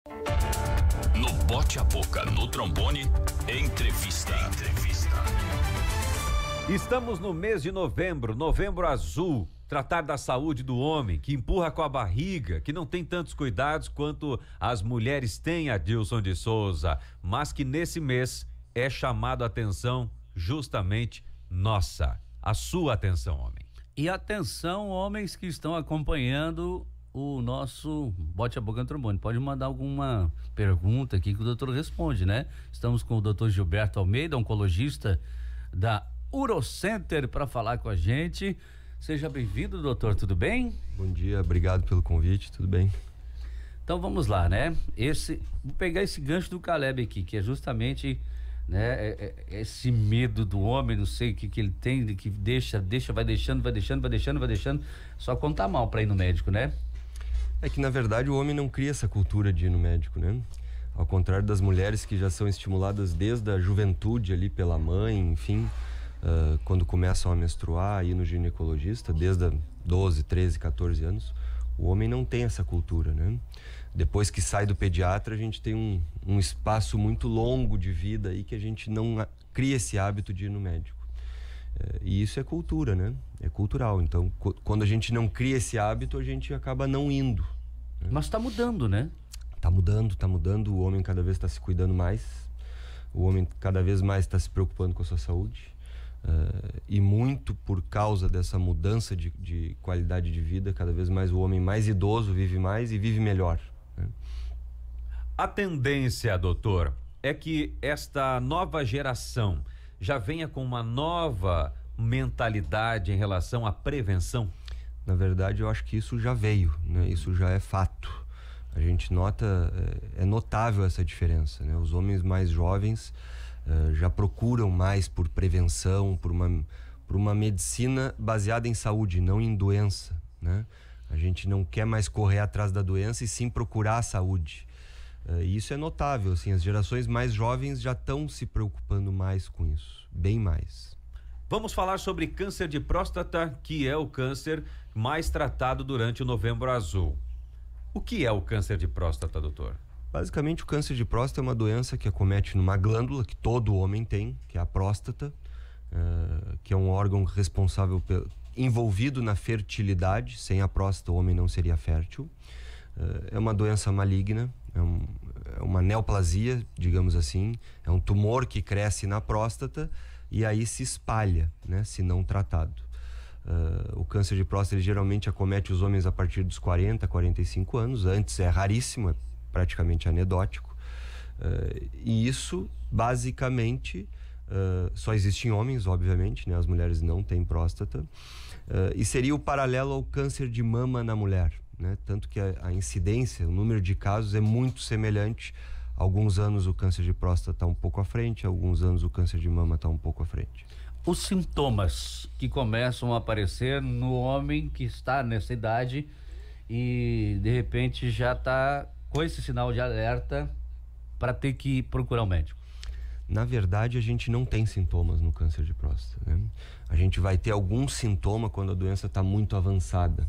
No Bote a Boca, no trombone, entrevista. Estamos no mês de novembro, novembro azul. Tratar da saúde do homem, que empurra com a barriga, que não tem tantos cuidados quanto as mulheres têm, Adilson de Souza, mas que nesse mês é chamado a atenção justamente nossa, a sua atenção, homem. E atenção, homens que estão acompanhando o nosso Bote a Boca no Trombone. Pode mandar alguma pergunta aqui que o doutor responde, né? Estamos com o doutor Gilberto Almeida, oncologista da Urocenter, para falar com a gente. Seja bem-vindo, doutor, tudo bem? Bom dia, obrigado pelo convite, tudo bem? Então vamos lá, né? Vou pegar esse gancho do Caleb aqui, que é justamente, né, esse medo do homem, não sei o que ele tem, que vai deixando, só quando tá mal pra ir no médico, né? É que na verdade o homem não cria essa cultura de ir no médico, né? Ao contrário das mulheres que já são estimuladas desde a juventude ali pela mãe, enfim, quando começam a menstruar, ir no ginecologista, desde 12, 13, 14 anos, o homem não tem essa cultura, né? Depois que sai do pediatra, a gente tem um espaço muito longo de vida aí que a gente não cria esse hábito de ir no médico. E isso é cultura, né? É cultural. Então, quando a gente não cria esse hábito, a gente acaba não indo, né? Mas tá mudando, né? Tá mudando. O homem cada vez está se cuidando mais. O homem cada vez mais está se preocupando com a sua saúde. E muito por causa dessa mudança de qualidade de vida, cada vez mais o homem mais idoso vive mais e vive melhor, né? A tendência, doutor, é que esta nova geração já venha com uma nova mentalidade em relação à prevenção? Na verdade, eu acho que isso já veio, né? Isso já é fato. A gente nota, é notável essa diferença, né? Os homens mais jovens já procuram mais por prevenção, por uma medicina baseada em saúde, não em doença, né? A gente não quer mais correr atrás da doença e sim procurar a saúde. E isso é notável, assim, as gerações mais jovens já estão se preocupando mais com isso, bem mais. Vamos falar sobre câncer de próstata, que é o câncer mais tratado durante o Novembro Azul. O que é o câncer de próstata, doutor? Basicamente, o câncer de próstata é uma doença que acomete numa glândula que todo homem tem, que é a próstata, que é um órgão responsável envolvido na fertilidade. Sem a próstata, o homem não seria fértil. É uma doença maligna, é uma neoplasia, digamos assim. É um tumor que cresce na próstata e aí se espalha, né, se não tratado. O câncer de próstata ele geralmente acomete os homens a partir dos 40, 45 anos. Antes é raríssimo, é praticamente anedótico. E isso, basicamente, só existe em homens, obviamente, né? As mulheres não têm próstata. E seria o paralelo ao câncer de mama na mulher, né? Tanto que a incidência, o número de casos é muito semelhante. Alguns anos o câncer de próstata está um pouco à frente, alguns anos o câncer de mama está um pouco à frente. Os sintomas que começam a aparecer no homem que está nessa idade e de repente já está com esse sinal de alerta para ter que procurar um médico. Na verdade, a gente não tem sintomas no câncer de próstata, né? A gente vai ter algum sintoma quando a doença está muito avançada,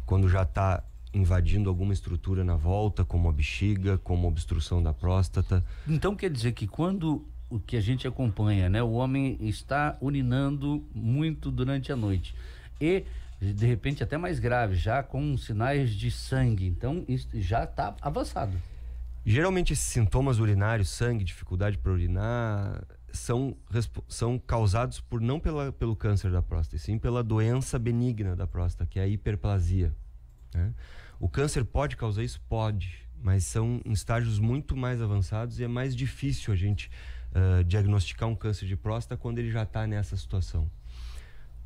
quando já está invadindo alguma estrutura na volta, como a bexiga, como a obstrução da próstata. Então quer dizer que quando o que a gente acompanha, né, o homem está urinando muito durante a noite e de repente até mais grave, já com sinais de sangue, então isso já está avançado. Geralmente esses sintomas urinários, sangue, dificuldade para urinar, são causados não pelo câncer da próstata, e sim pela doença benigna da próstata, que é a hiperplasia, né? O câncer pode causar isso? Pode, mas são em estágios muito mais avançados e é mais difícil a gente diagnosticar um câncer de próstata quando ele já está nessa situação.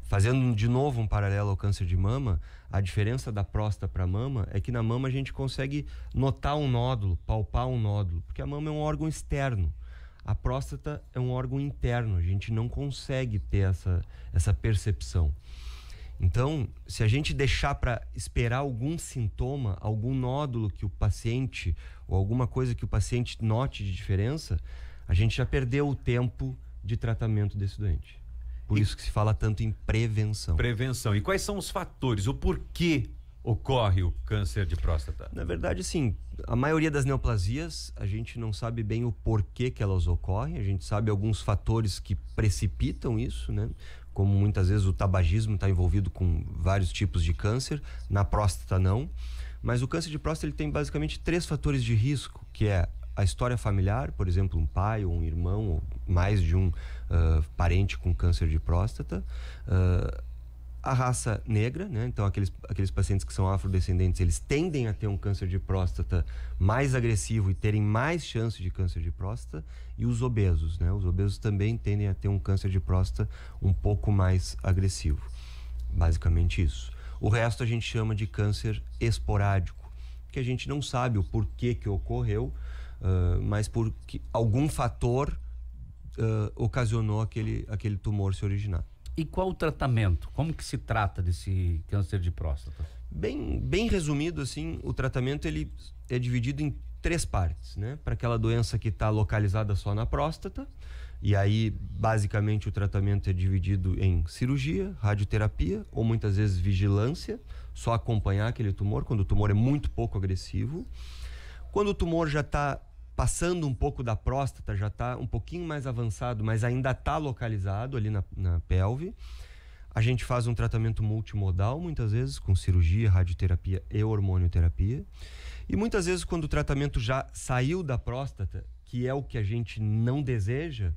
Fazendo de novo um paralelo ao câncer de mama, a diferença da próstata para a mama é que na mama a gente consegue notar um nódulo, palpar um nódulo, porque a mama é um órgão externo. A próstata é um órgão interno, a gente não consegue ter essa percepção. Então, se a gente deixar para esperar algum sintoma, algum nódulo que o paciente, ou alguma coisa que o paciente note de diferença, a gente já perdeu o tempo de tratamento desse doente. Por isso que se fala tanto em prevenção. Prevenção. E quais são os fatores, o porquê ocorre o câncer de próstata? Na verdade, sim, a maioria das neoplasias, a gente não sabe bem o porquê que elas ocorrem, a gente sabe alguns fatores que precipitam isso, né? Como muitas vezes o tabagismo está envolvido com vários tipos de câncer, na próstata não. Mas o câncer de próstata ele tem basicamente 3 fatores de risco, que é a história familiar, por exemplo, um pai ou um irmão, ou mais de um parente com câncer de próstata, a raça negra, né? Então aqueles pacientes que são afrodescendentes, eles tendem a ter um câncer de próstata mais agressivo e terem mais chance de câncer de próstata, e os obesos, né? Os obesos também tendem a ter um câncer de próstata um pouco mais agressivo. Basicamente isso. O resto a gente chama de câncer esporádico, que a gente não sabe o porquê que ocorreu, mas porque algum fator ocasionou aquele tumor se originar. E qual o tratamento? Como que se trata desse câncer de próstata? Bem resumido, assim, o tratamento ele é dividido em 3 partes, né? Para aquela doença que está localizada só na próstata, e aí basicamente o tratamento é dividido em cirurgia, radioterapia ou muitas vezes vigilância, só acompanhar aquele tumor quando o tumor é muito pouco agressivo. Quando o tumor já está passando um pouco da próstata, já está um pouquinho mais avançado, mas ainda está localizado ali na pelve, a gente faz um tratamento multimodal, muitas vezes, com cirurgia, radioterapia e hormonioterapia. E muitas vezes, quando o tratamento já saiu da próstata, que é o que a gente não deseja,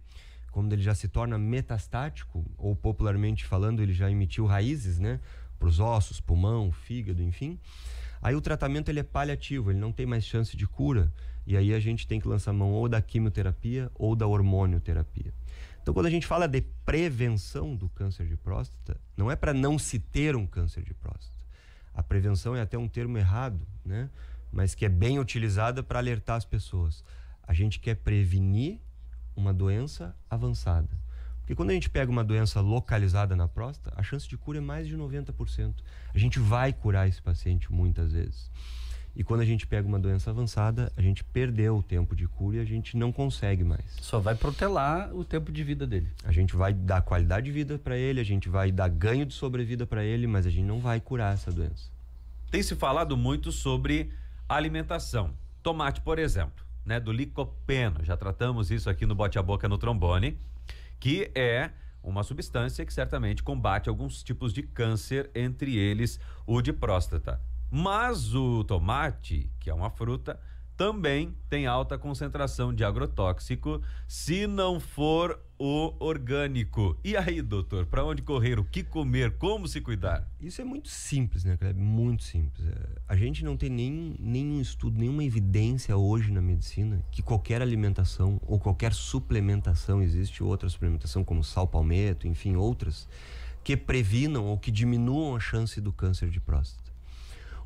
quando ele já se torna metastático, ou popularmente falando, ele já emitiu raízes, né, para os ossos, pulmão, fígado, enfim, aí o tratamento ele é paliativo, ele não tem mais chance de cura, e aí a gente tem que lançar mão ou da quimioterapia ou da hormonioterapia. Então, quando a gente fala de prevenção do câncer de próstata, não é para não se ter um câncer de próstata. A prevenção é até um termo errado, né? Mas que é bem utilizada para alertar as pessoas. A gente quer prevenir uma doença avançada. Porque quando a gente pega uma doença localizada na próstata, a chance de cura é mais de 90%. A gente vai curar esse paciente muitas vezes. E quando a gente pega uma doença avançada, a gente perdeu o tempo de cura e a gente não consegue mais. Só vai protelar o tempo de vida dele. A gente vai dar qualidade de vida para ele, a gente vai dar ganho de sobrevida para ele, mas a gente não vai curar essa doença. Tem se falado muito sobre alimentação. Tomate, por exemplo, né, do licopeno. Já tratamos isso aqui no Bote a Boca no Trombone, que é uma substância que certamente combate alguns tipos de câncer, entre eles o de próstata. Mas o tomate, que é uma fruta, também tem alta concentração de agrotóxico, se não for o orgânico. E aí, doutor, para onde correr, o que comer, como se cuidar? Isso é muito simples, né, Kleber? Muito simples. A gente não tem nenhum estudo, nenhuma evidência hoje na medicina que qualquer alimentação ou qualquer suplementação, existe outra suplementação como sal palmeto, enfim, outras, que previnam ou que diminuam a chance do câncer de próstata.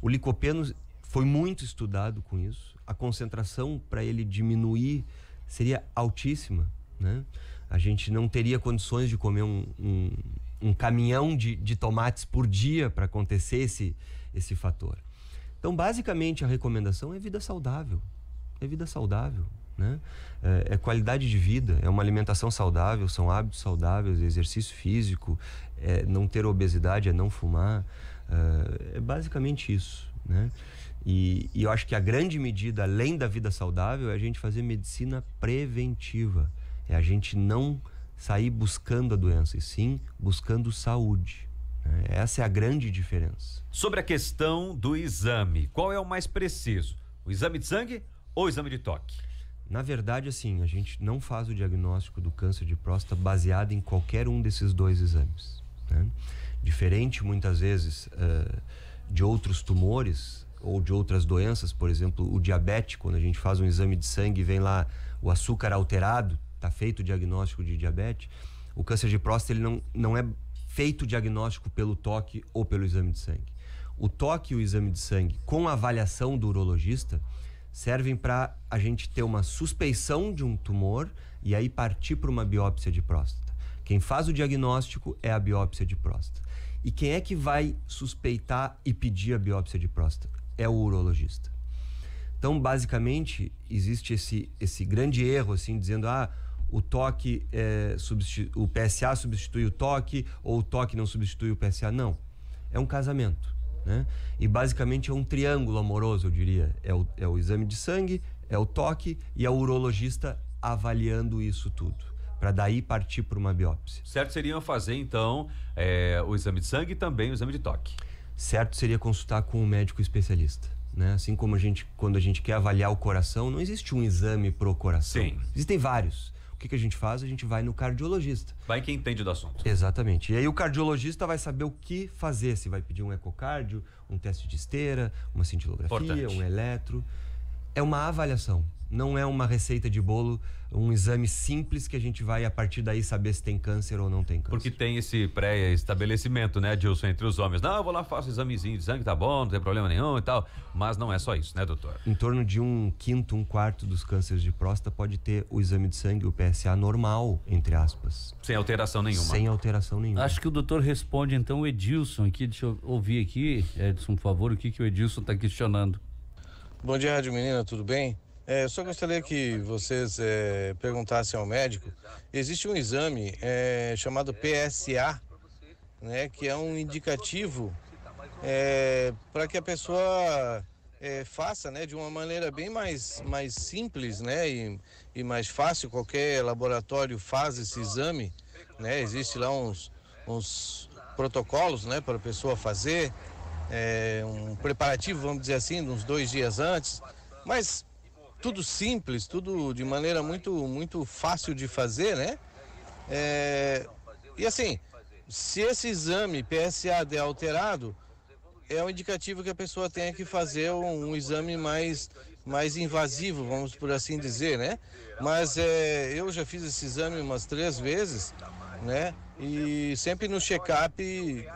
O licopeno foi muito estudado com isso. A concentração para ele diminuir seria altíssima, né? A gente não teria condições de comer um caminhão de tomates por dia para acontecer esse fator. Então, basicamente, a recomendação é vida saudável. É vida saudável, né? É qualidade de vida, é uma alimentação saudável, são hábitos saudáveis, exercício físico, não ter obesidade, é não fumar. É basicamente isso, né? E eu acho que a grande medida, além da vida saudável, é a gente fazer medicina preventiva. É a gente não sair buscando a doença, e sim buscando saúde. Essa é a grande diferença. Sobre a questão do exame, qual é o mais preciso? O exame de sangue ou o exame de toque? Na verdade, assim, a gente não faz o diagnóstico do câncer de próstata baseado em qualquer um desses 2 exames, né? Diferente, muitas vezes, de outros tumores ou de outras doenças, por exemplo, o diabetes, quando a gente faz um exame de sangue e vem lá o açúcar alterado, está feito o diagnóstico de diabetes. O câncer de próstata ele não é feito o diagnóstico pelo toque ou pelo exame de sangue. O toque e o exame de sangue, com a avaliação do urologista, servem para a gente ter uma suspeição de um tumor e aí partir para uma biópsia de próstata. Quem faz o diagnóstico é a biópsia de próstata. E quem é que vai suspeitar e pedir a biópsia de próstata? É o urologista. Então, basicamente, existe esse grande erro, assim, dizendo, o toque, o PSA substitui o toque, ou o toque não substitui o PSA. Não. É um casamento. né? E basicamente é um triângulo amoroso, eu diria. É o exame de sangue, é o toque e é o urologista avaliando isso tudo, para daí partir para uma biópsia. Certo seria fazer, então, o exame de sangue e também o exame de toque. Certo seria consultar com um médico especialista, né? Assim como quando a gente quer avaliar o coração, não existe um exame pro coração. Sim. Existem vários. O que a gente faz? A gente vai no cardiologista. Vai quem entende do assunto. Exatamente. E aí o cardiologista vai saber o que fazer. Se vai pedir um ecocardio, um teste de esteira, uma cintilografia, Importante. um eletro. É uma avaliação. Não é uma receita de bolo, um exame simples que a gente vai, a partir daí, saber se tem câncer ou não tem câncer. Porque tem esse pré-estabelecimento, né, Dilson, entre os homens. Não, eu vou lá, faço examezinho de sangue, tá bom, não tem problema nenhum e tal. Mas não é só isso, né, doutor? Em torno de 1/5, 1/4 dos cânceres de próstata pode ter o exame de sangue, o PSA normal, entre aspas. Sem alteração nenhuma. Sem alteração nenhuma. Acho que o doutor responde, então, o Edilson aqui. Deixa eu ouvir aqui, Edson, por favor, o que o Edilson está questionando. Bom dia, Rádio Menina, tudo bem? Eu só gostaria que vocês perguntassem ao médico. Existe um exame chamado PSA, né, que é um indicativo para que a pessoa faça, né, de uma maneira bem mais simples, né, e mais fácil. Qualquer laboratório faz esse exame, né? Existe lá uns protocolos, né, para a pessoa fazer. Um preparativo, vamos dizer assim, uns 2 dias antes, mas tudo simples, tudo de maneira muito fácil de fazer, né? E assim, se esse exame PSA der alterado, é um indicativo que a pessoa tenha que fazer um exame mais invasivo, vamos por assim dizer, né? Mas eu já fiz esse exame umas 3 vezes, né? E sempre no check-up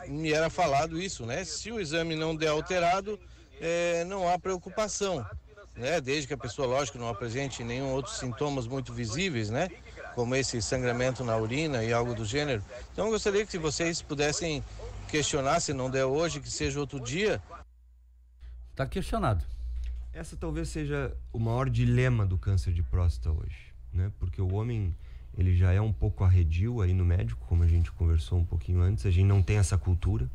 me era falado isso, né? Se o exame não der alterado, não há preocupação, né? Desde que a pessoa, lógico, não apresente nenhum outros sintomas muito visíveis, né? Como esse sangramento na urina e algo do gênero. Então eu gostaria que vocês pudessem questionar, se não der hoje, que seja outro dia. Tá questionado. Essa talvez seja o maior dilema do câncer de próstata hoje, né? Porque o homem, ele já é um pouco arredio aí no médico, como a gente conversou um pouquinho antes, a gente não tem essa cultura.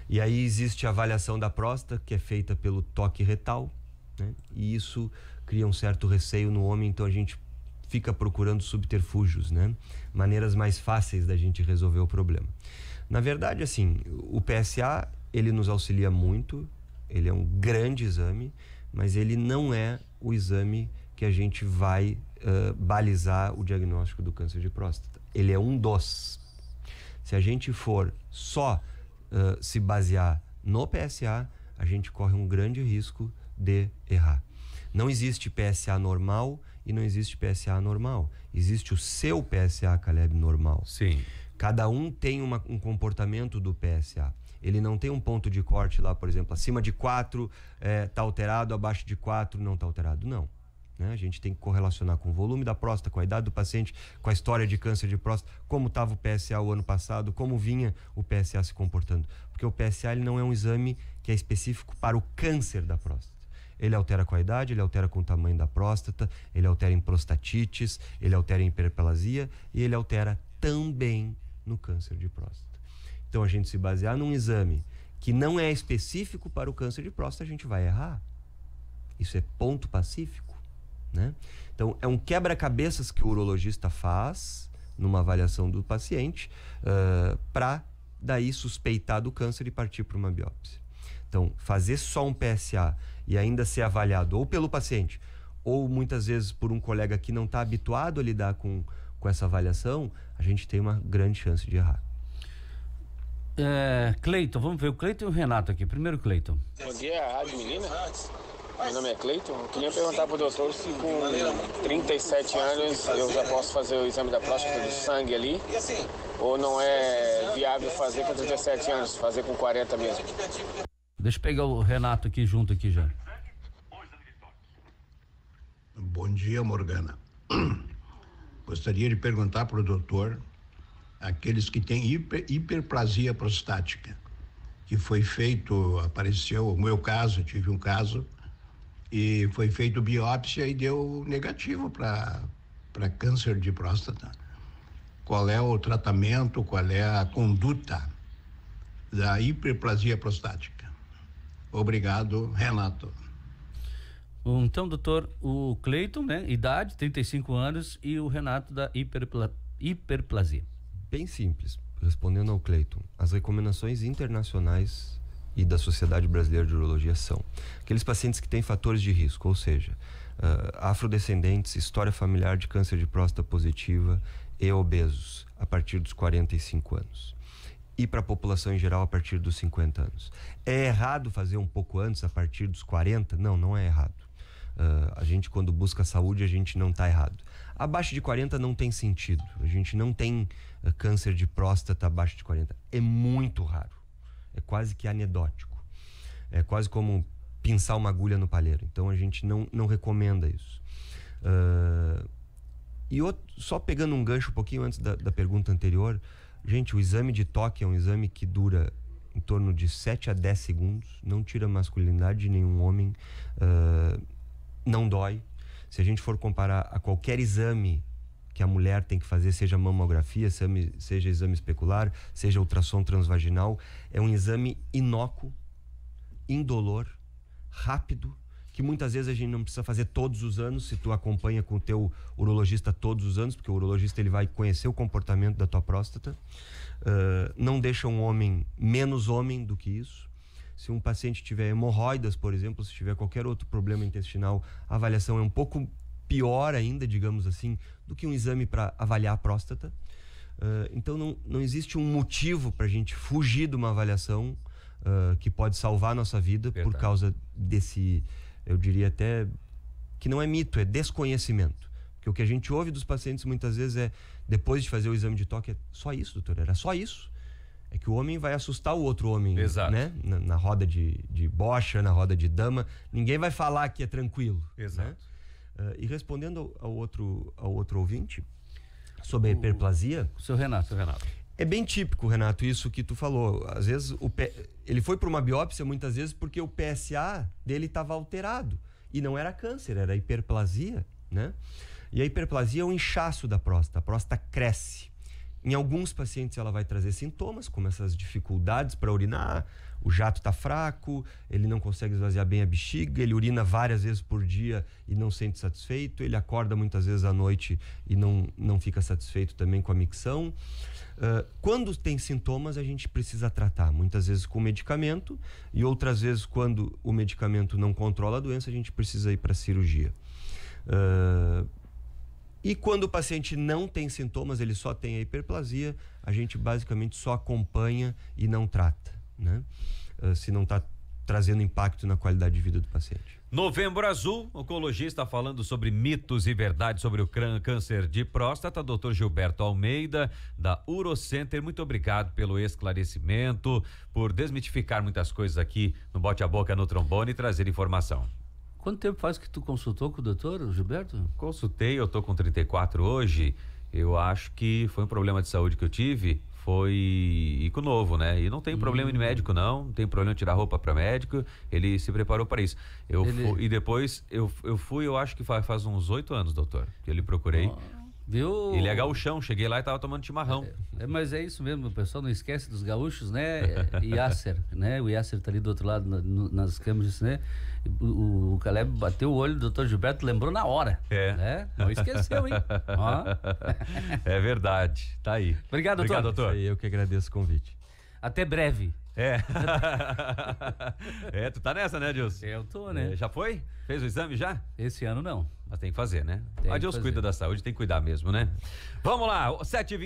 E aí existe a avaliação da próstata, que é feita pelo toque retal, né? E isso cria um certo receio no homem, então a gente fica procurando subterfúgios, né? Maneiras mais fáceis da gente resolver o problema. Na verdade, assim, o PSA, ele nos auxilia muito, ele é um grande exame, mas ele não é o exame que a gente vai balizar o diagnóstico do câncer de próstata. Ele é um dos. Se a gente for só se basear no PSA, a gente corre um grande risco de errar. Não existe PSA normal e não existe PSA anormal. Existe o seu PSA, Caleb, normal. Sim. Cada um tem um comportamento do PSA. Ele não tem um ponto de corte lá, por exemplo, acima de 4 está alterado, abaixo de 4 não está alterado. Não. Né? A gente tem que correlacionar com o volume da próstata, com a idade do paciente, com a história de câncer de próstata, como estava o PSA o ano passado, como vinha o PSA se comportando. Porque o PSA ele não é um exame que é específico para o câncer da próstata. Ele altera com a idade, ele altera com o tamanho da próstata, ele altera em prostatites, ele altera em hiperplasia e ele altera também no câncer de próstata. Então, a gente se basear num exame que não é específico para o câncer de próstata, a gente vai errar. Isso é ponto pacífico, né? Então, é um quebra-cabeças que o urologista faz numa avaliação do paciente para daí suspeitar do câncer e partir para uma biópsia. Então, fazer só um PSA e ainda ser avaliado ou pelo paciente ou muitas vezes por um colega que não está habituado a lidar com essa avaliação, a gente tem uma grande chance de errar. Cleiton, vamos ver o Cleiton e o Renato aqui. Primeiro, Cleiton. Bom dia, Rádio Menina. Meu nome é Cleiton. Eu queria perguntar para o doutor se com 37 anos eu já posso fazer o exame da próstata do sangue ali, ou não é viável fazer com 37 anos, fazer com 40 mesmo. Deixa eu pegar o Renato aqui junto aqui já. Bom dia, Morgana. Gostaria de perguntar para o doutor, aqueles que têm hiperplasia prostática, que foi feito, apareceu, o meu caso, tive um caso, e foi feito biópsia e deu negativo para câncer de próstata. Qual é o tratamento, qual é a conduta da hiperplasia prostática? Obrigado, Renato. Então, doutor, o Cleiton, né? Idade, 35 anos, e o Renato da hiperplasia. Bem simples, respondendo ao Cleiton, as recomendações internacionais e da Sociedade Brasileira de Urologia são aqueles pacientes que têm fatores de risco, ou seja, afrodescendentes, história familiar de câncer de próstata positiva e obesos a partir dos 45 anos. E para a população em geral a partir dos 50 anos. É errado fazer um pouco antes, a partir dos 40? Não, não é errado. A gente, quando busca saúde, a gente não está errado. Abaixo de 40 não tem sentido. A gente não tem câncer de próstata abaixo de 40. É muito raro. É quase que anedótico. É quase como pinçar uma agulha no palheiro. Então a gente não recomenda isso. Só pegando um gancho um pouquinho antes da pergunta anterior, gente, o exame de toque é um exame que dura em torno de 7 a 10 segundos, não tira a masculinidade de nenhum homem, não dói. Se a gente for comparar a qualquer exame que a mulher tem que fazer, seja mamografia, seja exame especular, seja ultrassom transvaginal, é um exame inócuo, indolor, rápido, que muitas vezes a gente não precisa fazer todos os anos, se tu acompanha com o teu urologista todos os anos, porque o urologista ele vai conhecer o comportamento da tua próstata. Não deixa um homem menos homem do que isso. Se um paciente tiver hemorroidas, por exemplo, se tiver qualquer outro problema intestinal, a avaliação é um pouco pior ainda, digamos assim, do que um exame para avaliar a próstata. Então não existe um motivo para a gente fugir de uma avaliação que pode salvar a nossa vida. Verdade. Por causa desse, eu diria até que não é mito, é desconhecimento. Porque o que a gente ouve dos pacientes muitas vezes é, depois de fazer o exame de toque, é só isso, doutor, era só isso. É que o homem vai assustar o outro homem, exato, né? Na roda de bocha, na roda de dama, ninguém vai falar que é tranquilo. Exato. Né? E respondendo ao outro ouvinte sobre a hiperplasia... Seu Renato. É bem típico, Renato, isso que tu falou. Às vezes ele foi para uma biópsia muitas vezes porque o PSA dele estava alterado. E não era câncer, era hiperplasia, né? E a hiperplasia é um inchaço da próstata. A próstata cresce. Em alguns pacientes ela vai trazer sintomas, como essas dificuldades para urinar, o jato está fraco, ele não consegue esvaziar bem a bexiga, ele urina várias vezes por dia e não se sente satisfeito, ele acorda muitas vezes à noite e não fica satisfeito também com a micção. Quando tem sintomas, a gente precisa tratar, muitas vezes com medicamento, e outras vezes, quando o medicamento não controla a doença, a gente precisa ir para a cirurgia. E quando o paciente não tem sintomas, ele só tem a hiperplasia, a gente basicamente só acompanha e não trata, né? Se não está trazendo impacto na qualidade de vida do paciente. Novembro Azul, oncologista falando sobre mitos e verdades sobre o câncer de próstata, Dr. Gilberto Almeida, da Urocenter. Muito obrigado pelo esclarecimento, por desmitificar muitas coisas aqui no Bote a Boca no Trombone e trazer informação. Quanto tempo faz que tu consultou com o doutor Gilberto? Consultei, eu tô com 34 hoje. Eu acho que foi um problema de saúde que eu tive, foi Ico novo, né? E não tem problema de médico, não tem problema de tirar roupa para médico, ele se preparou para isso. E depois eu fui, eu acho que faz uns 8 anos, doutor, que eu lhe procurei. Viu? Ele é gaúchão, cheguei lá e tava tomando chimarrão. Mas é isso mesmo, o pessoal não esquece dos gaúchos, né? Yasser, né? O Yasser tá ali do outro lado nas câmeras, né? O Caleb bateu o olho do Dr. Gilberto, lembrou na hora. Né? Não esqueceu, hein? É verdade, tá aí. Obrigado, doutor. Eu que agradeço o convite. Até breve. Tu tá nessa, né, Adilson? Eu tô, né? Já foi? Fez o exame já? Esse ano não. Mas tem que fazer, né? Adilson cuida da saúde, tem que cuidar mesmo, né? Vamos lá, 7h20.